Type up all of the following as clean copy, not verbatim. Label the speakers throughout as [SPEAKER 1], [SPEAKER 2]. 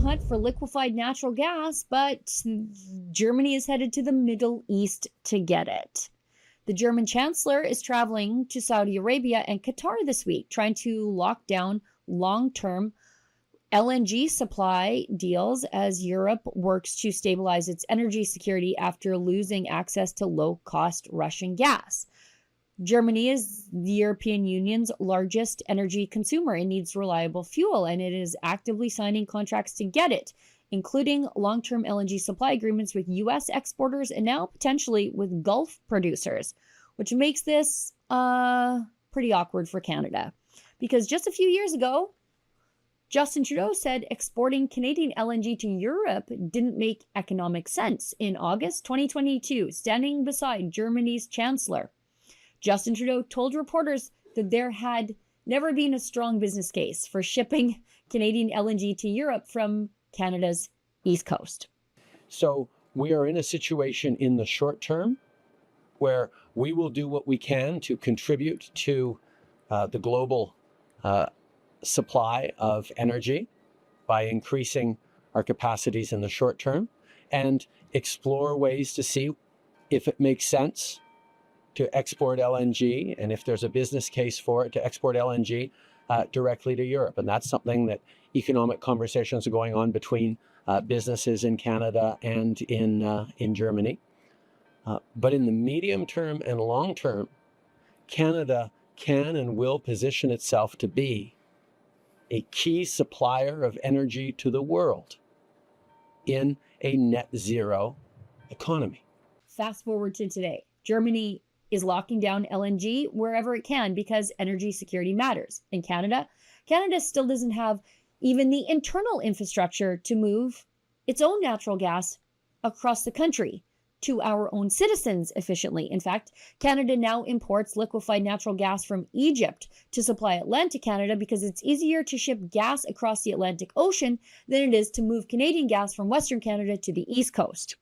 [SPEAKER 1] hunt for liquefied natural gas, but Germany is headed to the Middle East to get it. The German Chancellor is traveling to Saudi Arabia and Qatar this week, trying to lock down long-term LNG supply deals as Europe works to stabilize its energy security after losing access to low-cost Russian gas. Germany is the European Union's largest energy consumer and needs reliable fuel, and it is actively signing contracts to get it, including long-term LNG supply agreements with U.S. exporters and now potentially with Gulf producers, which makes this pretty awkward for Canada. Because just a few years ago, Justin Trudeau said exporting Canadian LNG to Europe didn't make economic sense. In August 2022, standing beside Germany's Chancellor, Justin Trudeau told reporters that there had never been a strong business case for shipping Canadian LNG to Europe from Canada's East Coast.
[SPEAKER 2] So we are in a situation in the short term where we will do what we can to contribute to the global supply of energy by increasing our capacities in the short term and explore ways to see if it makes sense to export LNG, and if there's a business case for it, to export LNG directly to Europe. And that's something that economic conversations are going on between businesses in Canada and in Germany. But in the medium term and long term, Canada can and will position itself to be a key supplier of energy to the world in a net zero economy.
[SPEAKER 1] Fast forward to today. Germany is locking down LNG wherever it can because energy security matters. In Canada still doesn't have even the internal infrastructure to move its own natural gas across the country to our own citizens efficiently. In fact, Canada now imports liquefied natural gas from Egypt to supply Atlantic Canada because it's easier to ship gas across the Atlantic Ocean than it is to move Canadian gas from Western Canada to the East Coast.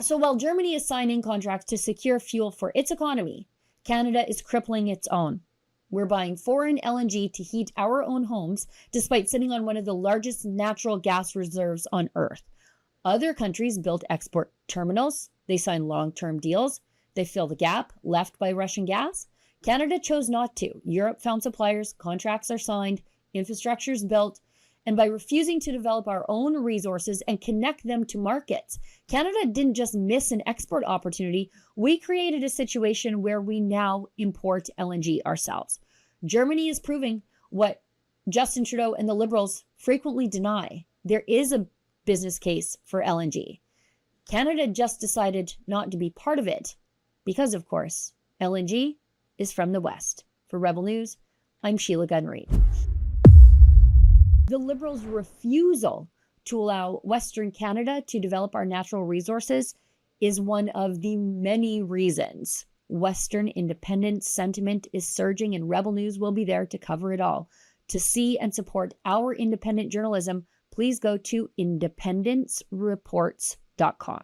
[SPEAKER 1] So while Germany is signing contracts to secure fuel for its economy, Canada is crippling its own. We're buying foreign LNG to heat our own homes, despite sitting on one of the largest natural gas reserves on Earth. Other countries build export terminals. They sign long-term deals. They fill the gap left by Russian gas. Canada chose not to. Europe found suppliers, contracts are signed, infrastructure is built, and by refusing to develop our own resources and connect them to markets, Canada didn't just miss an export opportunity, we created a situation where we now import LNG ourselves. Germany is proving what Justin Trudeau and the Liberals frequently deny. There is a business case for LNG. Canada just decided not to be part of it because, of course, LNG is from the West. For Rebel News, I'm Sheila Gunn-Reid. The Liberals' refusal to allow Western Canada to develop our natural resources is one of the many reasons Western independence sentiment is surging, and Rebel News will be there to cover it all. To see and support our independent journalism, please go to independencereports.com.